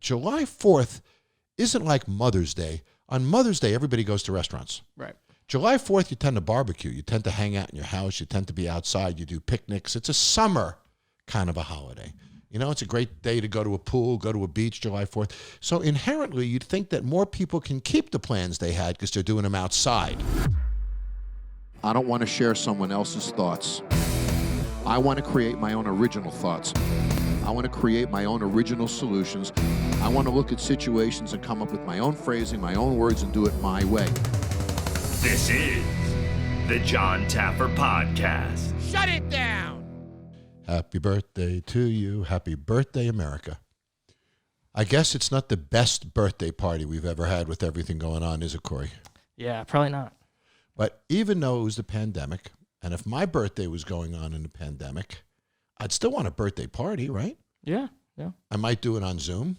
July 4th isn't like Mother's Day. On Mother's Day, everybody goes to restaurants. Right. July 4th, you tend to barbecue. You tend to hang out in your house. You tend to be outside. You do picnics. It's a summer kind of a holiday. You know, it's a great day to go to a pool, go to a beach, July 4th. So inherently, you'd think that more people can keep the plans they had because they're doing them outside. I don't want to share someone else's thoughts. I want to create my own original thoughts. I want to create my own original solutions. I want to look at situations and come up with my own phrasing, my own words, and do it my way. This is the Jon Taffer Podcast. Shut it down! Happy birthday to you. Happy birthday, America. I guess it's not the best birthday party we've ever had with everything going on, is it, Corey? Yeah, probably not. But even though it was the pandemic, and if my birthday was going on in the pandemic, I'd still want a birthday party, right? Yeah. I might do it on Zoom.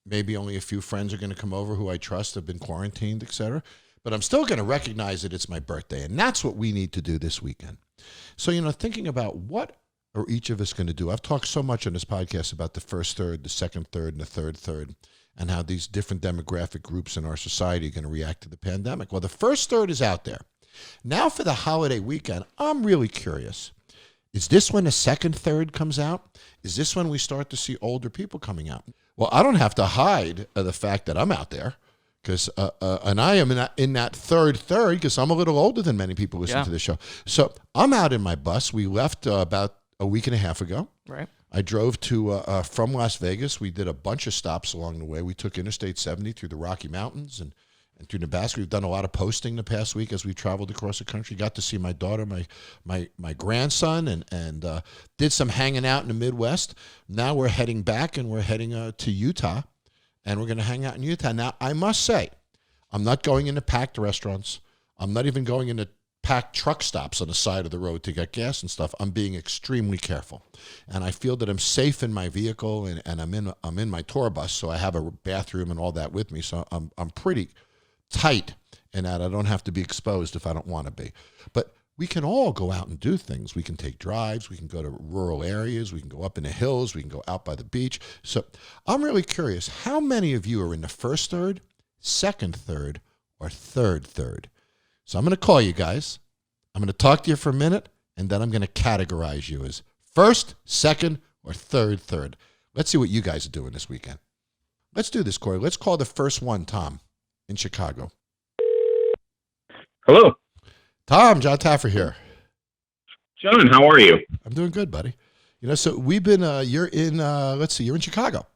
Maybe only a few friends are going to come over who I trust have been quarantined, etc. But I'm still going to recognize that it's my birthday, and that's what we need to do this weekend. So, thinking about what are each of us going to do. I've talked so much on this podcast about the first third, the second third, and the third third, and how these different demographic groups in our society are going to react to the pandemic. Well, the first third is out there. Now for the holiday weekend, I'm really curious. Is this when the second third comes out? Is this when we start to see older people coming out? Well, I don't have to hide the fact that I'm out there, because and I am in that third third because I'm a little older than many people listening to this show. So I'm out in my bus. We left about a week and a half ago. Right. I drove from Las Vegas. We did a bunch of stops along the way. We took Interstate 70 through the Rocky Mountains and through Nebraska. We've done a lot of posting the past week as we traveled across the country. Got to see my daughter, my grandson, and did some hanging out in the Midwest. Now we're heading back, and we're heading to Utah, and we're going to hang out in Utah. Now, I must say, I'm not going into packed restaurants. I'm not even going into packed truck stops on the side of the road to get gas and stuff. I'm being extremely careful, and I feel that I'm safe in my vehicle, and I'm in my tour bus, so I have a bathroom and all that with me. So I'm pretty tight in that I don't have to be exposed if I don't want to be. But we can all go out and do things. We can take drives. We can go to rural areas. We can go up in the hills. We can go out by the beach. So I'm really curious, how many of you are in the first third, second third, or third third? So I'm going to call you guys. I'm going to talk to you for a minute, and then I'm going to categorize you as first, second, or third third. Let's see what you guys are doing this weekend. Let's do this, Corey. Let's call the first one Tom in Chicago. Hello. Tom, Jon Taffer here. John, how are you? I'm doing good, buddy. So we've been, you're in Chicago.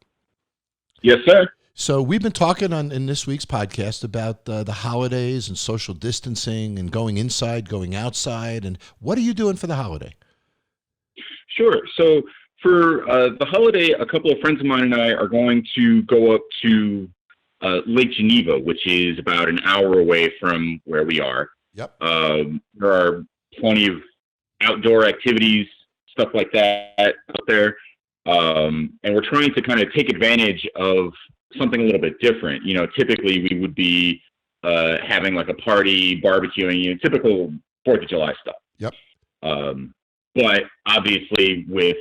Yes, sir. So we've been talking in this week's podcast about the holidays and social distancing and going inside, going outside. And what are you doing for the holiday? Sure. So for the holiday, a couple of friends of mine and I are going to go up to Lake Geneva, which is about an hour away from where we are. Yep. There are plenty of outdoor activities, stuff like that out there. And we're trying to kind of take advantage of something a little bit different. Typically we would be having like a party, barbecuing, typical 4th of July stuff. Yep. But obviously with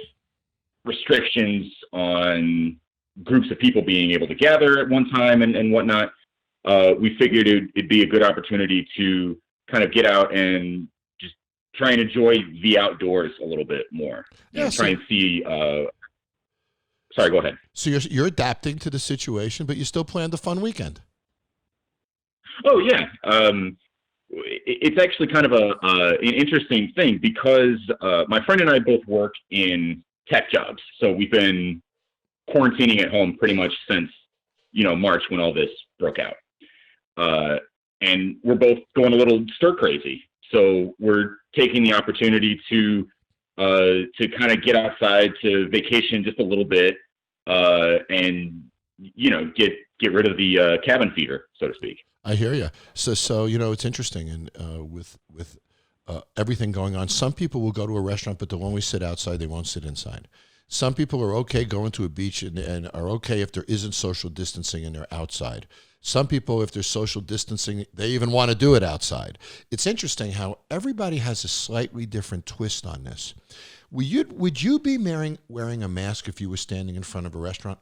restrictions on groups of people being able to gather at one time and whatnot, we figured it'd be a good opportunity to kind of get out and just try and enjoy the outdoors a little bit more. Try and see. Sorry, go ahead. So you're adapting to the situation, but you still planned a fun weekend. Oh yeah, it's actually kind of an interesting thing because my friend and I both work in tech jobs, so we've been quarantining at home pretty much since March when all this broke out, and we're both going a little stir crazy. So we're taking the opportunity to kind of get outside, to vacation just a little bit, and get rid of the cabin fever, so to speak. I hear you. So it's interesting, and with everything going on, some people will go to a restaurant, but they'll only sit outside. They won't sit inside. Some people are okay going to a beach and are okay if there isn't social distancing and they're outside. Some people, if there's social distancing, they even want to do it outside. It's interesting how everybody has a slightly different twist on this. Would you be wearing a mask if you were standing in front of a restaurant?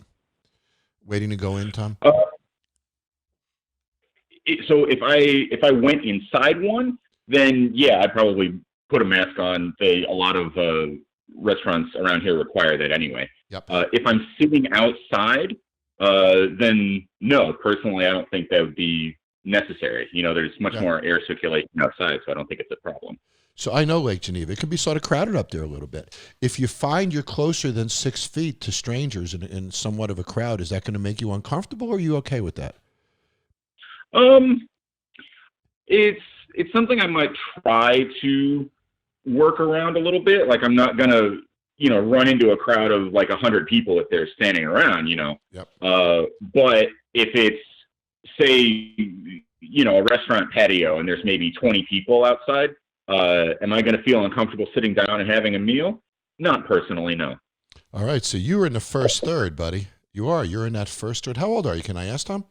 waiting to go in, Tom? So if I went inside one, then yeah, I'd probably put a mask on. A lot of restaurants around here require that anyway. Yep. If I'm sitting outside, then no. Personally, I don't think that would be necessary. There's much more air circulation outside, so I don't think it's a problem. So I know Lake Geneva. It can be sort of crowded up there a little bit. If you find you're closer than 6 feet to strangers in somewhat of a crowd, is that going to make you uncomfortable, or are you okay with that? It's something I might try to work around a little bit. Like, I'm not gonna, run into a crowd of like 100 people if they're standing around, Yep. But if it's, say, a restaurant patio and there's maybe 20 people outside, am I going to feel uncomfortable sitting down and having a meal? Not personally, no. All right. So you were in the first third, buddy. You're in that first third. How old are you? Can I ask, Tom?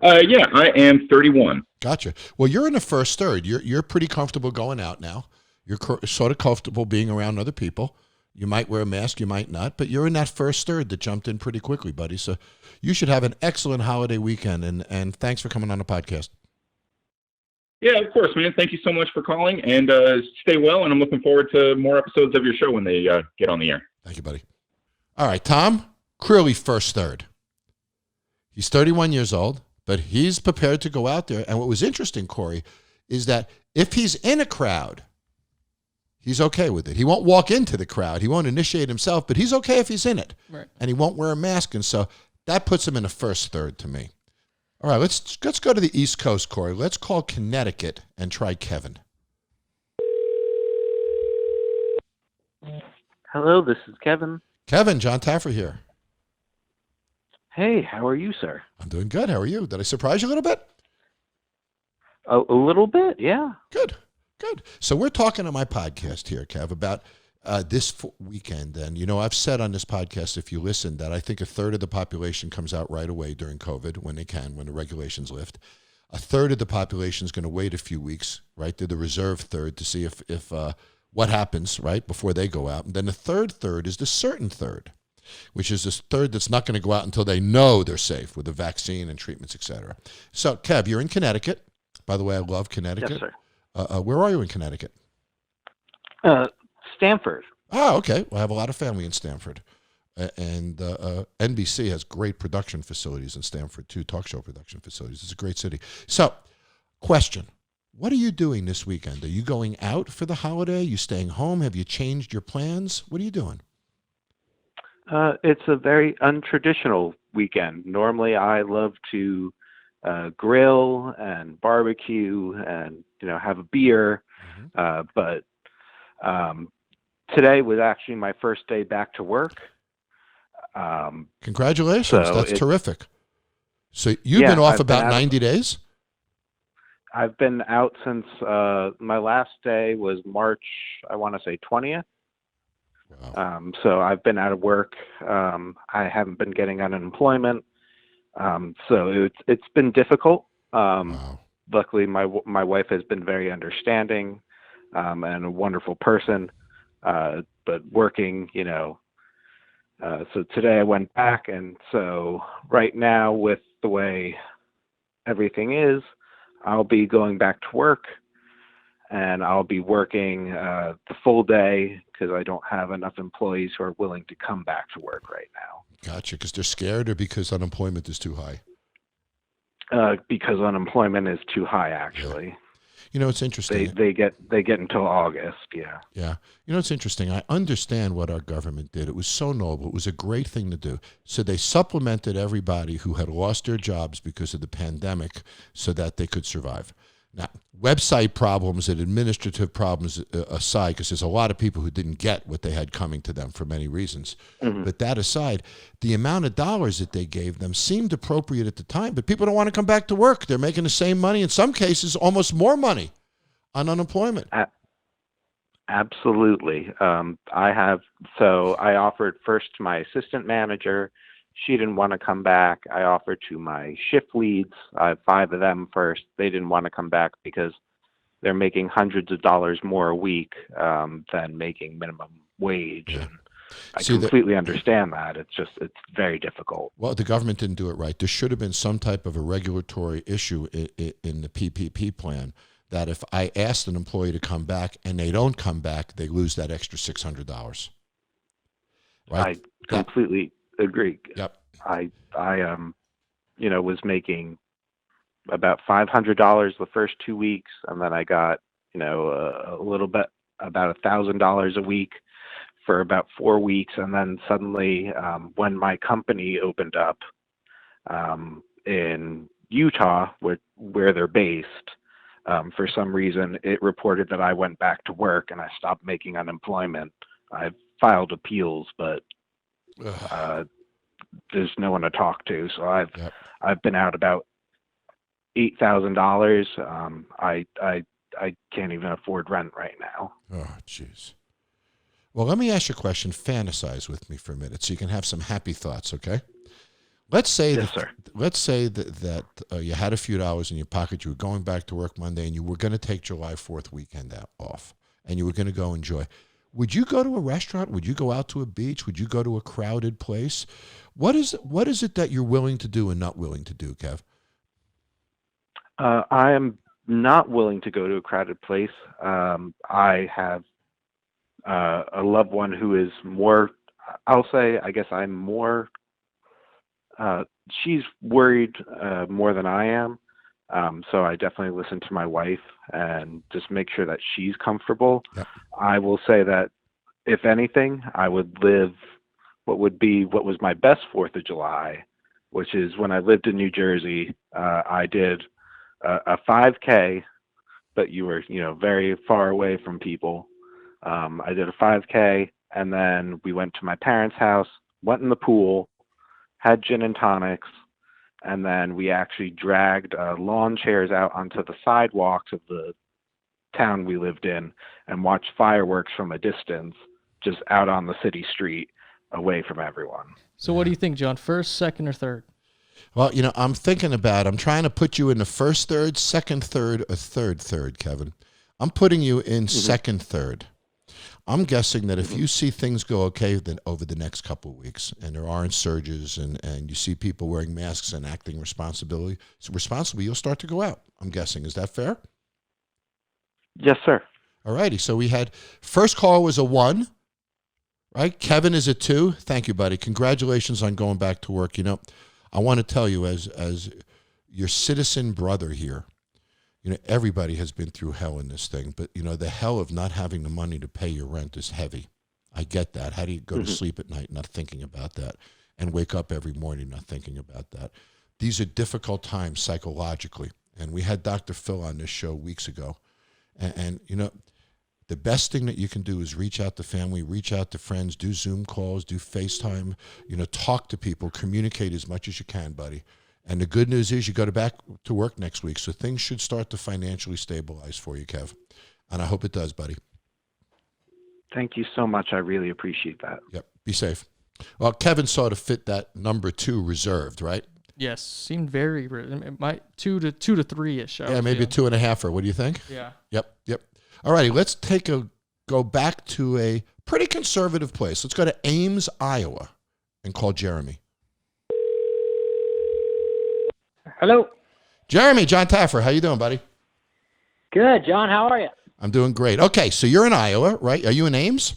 Yeah, I am 31. Gotcha. Well, you're in the first third. You're pretty comfortable going out now. You're sort of comfortable being around other people. You might wear a mask, you might not, but you're in that first third that jumped in pretty quickly, buddy. So you should have an excellent holiday weekend, and thanks for coming on the podcast. Yeah, of course, man. Thank you so much for calling, and stay well, and I'm looking forward to more episodes of your show when they get on the air. Thank you, buddy. All right, Tom, clearly first third. He's 31 years old, but he's prepared to go out there. And what was interesting, Corey, is that if he's in a crowd, he's okay with it. He won't walk into the crowd. He won't initiate himself, but he's okay if he's in it. Right. And he won't wear a mask. And so that puts him in the first third to me. All right, let's go to the East Coast, Corey. Let's call Connecticut and try Kevin. Hello, this is Kevin. Kevin, Jon Taffer here. Hey, how are you, sir? I'm doing good. How are you? Did I surprise you a little bit? A little bit, yeah. Good. So we're talking on my podcast here, Kev, about this weekend. And, I've said on this podcast, if you listen, that I think a third of the population comes out right away during COVID when they can, when the regulations lift. A third of the population is going to wait a few weeks, right? They're the reserve third to see if what happens, right, before they go out. And then the third is the certain third, which is this third that's not going to go out until they know they're safe with the vaccine and treatments, et cetera. So, Kev, you're in Connecticut. By the way, I love Connecticut. Yes, sir. Where are you in Connecticut? Stamford. Oh, okay. Well, I have a lot of family in Stamford. And NBC has great production facilities in Stamford, too, talk show production facilities. It's a great city. So, question. What are you doing this weekend? Are you going out for the holiday? Are you staying home? Have you changed your plans? What are you doing? It's a very untraditional weekend. Normally, I love to grill and barbecue and have a beer, but today was actually my first day back to work. Congratulations! That's terrific. So you've been off about 90 days? I've been out since my last day was March, I want to say 20th. Wow. So I've been out of work. I haven't been getting unemployment. So it's been difficult. Wow. Luckily, my wife has been very understanding and a wonderful person. But working, so today I went back, and so right now with the way everything is, I'll be going back to work, and I'll be working the full day because I don't have enough employees who are willing to come back to work right now. Gotcha. Because they're scared, or because unemployment is too high? Because unemployment is too high, actually. Yeah. It's interesting. They get until August. Yeah. Yeah. It's interesting. I understand what our government did. It was so noble. It was a great thing to do. So they supplemented everybody who had lost their jobs because of the pandemic so that they could survive. Now, website problems and administrative problems aside, because there's a lot of people who didn't get what they had coming to them for many reasons. Mm-hmm. But that aside, the amount of dollars that they gave them seemed appropriate at the time, but people don't want to come back to work. They're making the same money, in some cases, almost more money on unemployment. Absolutely. I offered first to my assistant manager. She didn't want to come back. I offered to my shift leads. I have 5 of them first. They didn't want to come back because they're making hundreds of dollars more a week than making minimum wage. Yeah. I completely understand that. It's very difficult. Well, the government didn't do it right. There should have been some type of a regulatory issue in the PPP plan that if I asked an employee to come back and they don't come back, they lose that extra $600. Right? I completely agree. Yep. I was making about $500 the first 2 weeks, and then I got, a little bit, about $1,000 a week for about 4 weeks. And then suddenly, when my company opened up in Utah, where they're based, for some reason, it reported that I went back to work and I stopped making unemployment. I've filed appeals, but there's no one to talk to. So I've been out about $8,000. I can't even afford rent right now. Oh, jeez. Well, let me ask you a question. Fantasize with me for a minute so you can have some happy thoughts, okay? Let's say that you had a few dollars in your pocket. You were going back to work Monday, and you were going to take July 4th weekend off, and you were going to go enjoy. Would you go to a restaurant? Would you go out to a beach? Would you go to a crowded place? What is it that you're willing to do and not willing to do, Kev? I am not willing to go to a crowded place. I have a loved one who is more, I guess I'm more, she's worried more than I am. So I definitely listen to my wife and just make sure that she's comfortable. Yep. I will say that if anything, I would live what was my best 4th of July, which is when I lived in New Jersey. I did a 5K, but you were, very far away from people. I did a 5K, and then we went to my parents' house, went in the pool, had gin and tonics, and then we actually dragged lawn chairs out onto the sidewalks of the town we lived in and watched fireworks from a distance, just out on the city street, away from everyone. So what do you think, John? First, second, or third? Well, I'm trying to put you in the first third, second third, or third, Kevin. I'm putting you in second third. I'm guessing that if you see things go okay then over the next couple of weeks and there aren't surges and you see people wearing masks and acting responsibly, you'll start to go out. I'm guessing. Is that fair? Yes, sir. All righty. So we had first call was a 1, right? Kevin is a 2. Thank you, buddy. Congratulations on going back to work. I want to tell you as your citizen brother here, everybody has been through hell in this thing, but the hell of not having the money to pay your rent is heavy. I get that. How do you go to sleep at night not thinking about that and wake up every morning not thinking about that? These are difficult times psychologically. And we had Dr. Phil on this show weeks ago. And the best thing that you can do is reach out to family, reach out to friends, do Zoom calls, do FaceTime, talk to people, communicate as much as you can, buddy. And the good news is you go back to work next week, so things should start to financially stabilize for you, Kev. And I hope it does, buddy. Thank you so much. I really appreciate that. Yep. Be safe. Well, Kevin saw to fit that number 2 reserved, right? Yes. Seemed very, my 2 to 3-ish. Yeah, maybe a 2.5. What do you think? Yeah. Yep. All righty. Let's go back to a pretty conservative place. Let's go to Ames, Iowa, and call Jeremy. Hello. Jeremy, Jon Taffer, how you doing, buddy? Good, John. How are you? I'm doing great. Okay, so you're in Iowa, right? Are you in Ames?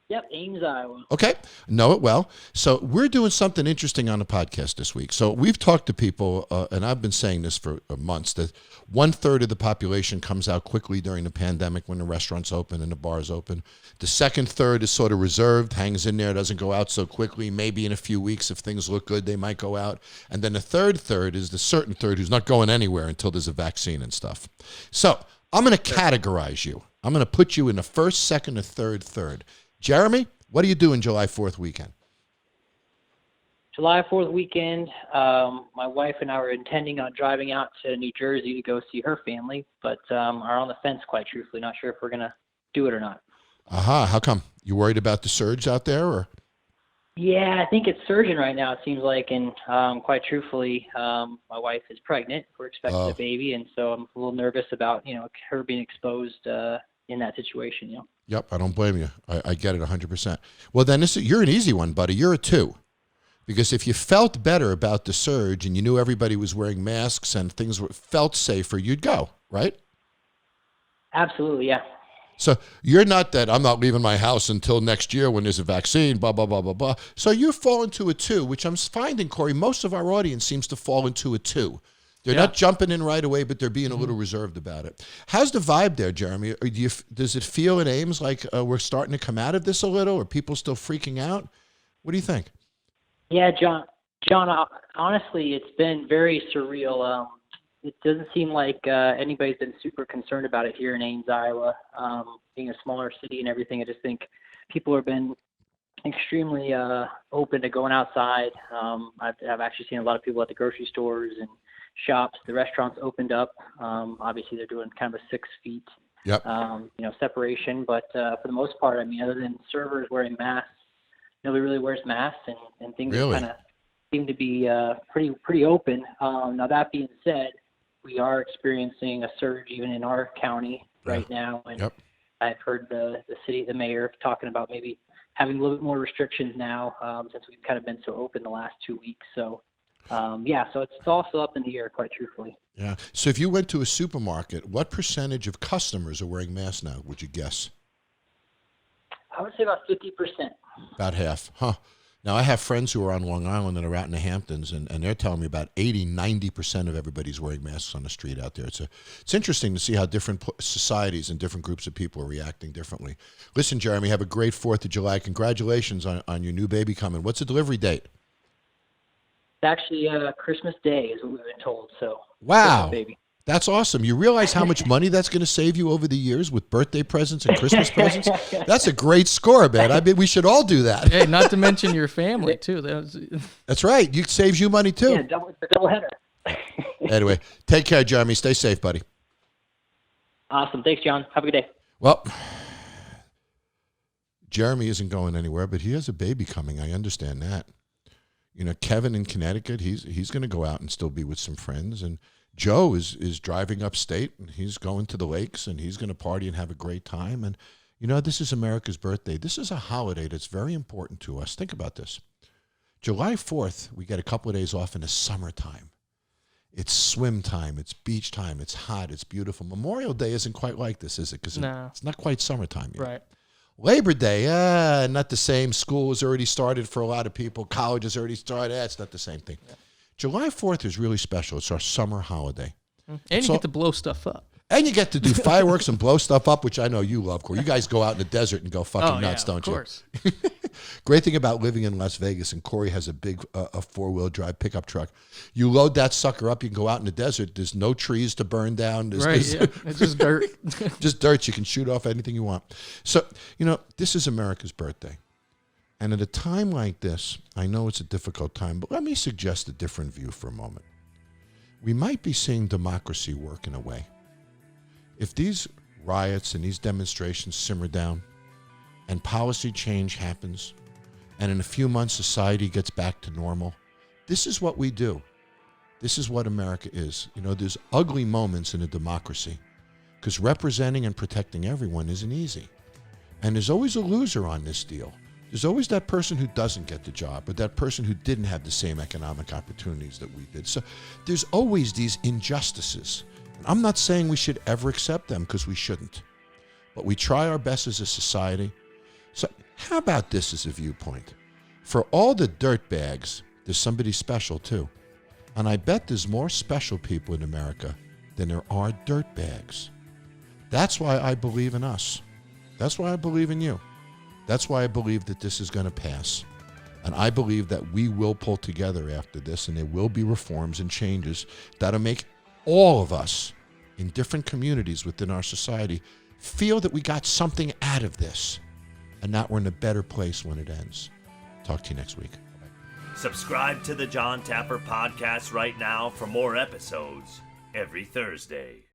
Yep, Ames, Iowa. Okay, know it well. So we're doing something interesting on the podcast this week. So we've talked to people, and I've been saying this for months, that 1/3 of the population comes out quickly during the pandemic when the restaurants open and the bars open. The second third is sort of reserved, hangs in there, doesn't go out so quickly. Maybe in a few weeks, if things look good, they might go out. And then the third is the certain third who's not going anywhere until there's a vaccine and stuff. So I'm going to categorize you. I'm going to put you in the first, second, or third. Jeremy, what are you doing July 4th weekend? July 4th weekend, my wife and I were intending on driving out to New Jersey to go see her family, but are on the fence, quite truthfully. Not sure if we're going to do it or not. Aha, how come? You worried about the surge out there? Or? Yeah, I think it's surging right now, it seems like, and quite truthfully, my wife is pregnant. We're expecting a baby, and so I'm a little nervous about, her being exposed in that situation, Yep, I don't blame you. I get it 100%. Well, then you're an easy one, buddy. You're a 2. Because if you felt better about the surge and you knew everybody was wearing masks and things felt safer, you'd go, right? Absolutely, yeah. So you're not that I'm not leaving my house until next year when there's a vaccine, blah, blah, blah, blah, blah. So you fall into a 2, which I'm finding, Corey, most of our audience seems to fall into a 2. They're not jumping in right away, but they're being a little reserved about it. How's the vibe there, Jeremy? Does it feel in Ames like we're starting to come out of this a little? Are people still freaking out? What do you think? Yeah, John, honestly, it's been very surreal. It doesn't seem like anybody's been super concerned about it here in Ames, Iowa. Being a smaller city and everything, I just think people have been extremely open to going outside. I've actually seen a lot of people at the grocery stores and shops. The restaurants opened up. Obviously, they're doing kind of a 6 feet separation. But for the most part, I mean, other than servers wearing masks, nobody really wears masks, and things kind of seem to be pretty open. Now, that being said, we are experiencing a surge even in our county right now. And I've heard the mayor talking about maybe having a little bit more restrictions now since we've kind of been so open the last 2 weeks. So, so it's also up in the air, quite truthfully. Yeah. So if you went to a supermarket, what percentage of customers are wearing masks now, would you guess? I would say about 50%. About half. Huh. Now, I have friends who are on Long Island and are out in the Hamptons, and they're telling me about 90% of everybody's wearing masks on the street out there. It's interesting to see how different societies and different groups of people are reacting differently. Listen, Jeremy, have a great 4th of July. Congratulations on your new baby coming. What's the delivery date? It's actually Christmas Day is what we've been told. So wow, baby. That's awesome. You realize how much money that's going to save you over the years with birthday presents and Christmas presents? That's a great score, man. I mean, we should all do that. Hey, not to mention your family, too. That's right. It saves you money, too. Yeah, double header. Anyway, take care, Jeremy. Stay safe, buddy. Awesome. Thanks, John. Have a good day. Well, Jeremy isn't going anywhere, but he has a baby coming. I understand that. You know, Kevin in Connecticut, he's going to go out and still be with some friends, and Joe is driving upstate, and he's going to the lakes, and he's going to party and have a great time. And, you know, this is America's birthday. This is a holiday that's very important to us. Think about this. July 4th, we get a couple of days off in the summertime. It's swim time. It's beach time. It's hot. It's beautiful. Memorial Day isn't quite like this, is it? Because it's not quite summertime yet. Right. Labor Day, not the same. School has already started for a lot of people. College has already started. It's not the same thing. Yeah. July 4th is really special. It's our summer holiday. And you get to blow stuff up. And you get to do fireworks and blow stuff up, which I know you love, Corey. You guys go out in the desert and go fucking nuts, don't you? Of course. Great thing about living in Las Vegas, and Corey has a big a 4-wheel drive pickup truck. You load that sucker up, you can go out in the desert. There's no trees to burn down. It's just dirt. Just dirt. You can shoot off anything you want. So, you know, this is America's birthday. And at a time like this, I know it's a difficult time, but let me suggest a different view for a moment. We might be seeing democracy work in a way. If these riots and these demonstrations simmer down and policy change happens and in a few months society gets back to normal, this is what we do. This is what America is. You know, there's ugly moments in a democracy because representing and protecting everyone isn't easy. And there's always a loser on this deal. There's always that person who doesn't get the job or that person who didn't have the same economic opportunities that we did. So there's always these injustices. And I'm not saying we should ever accept them because we shouldn't. But we try our best as a society. So how about this as a viewpoint? For all the dirtbags, there's somebody special too. And I bet there's more special people in America than there are dirtbags. That's why I believe in us. That's why I believe in you. That's why I believe that this is going to pass. And I believe that we will pull together after this, and there will be reforms and changes that'll make all of us in different communities within our society feel that we got something out of this and that we're in a better place when it ends. Talk to you next week. Bye-bye. Subscribe to the Jon Taffer Podcast right now for more episodes every Thursday.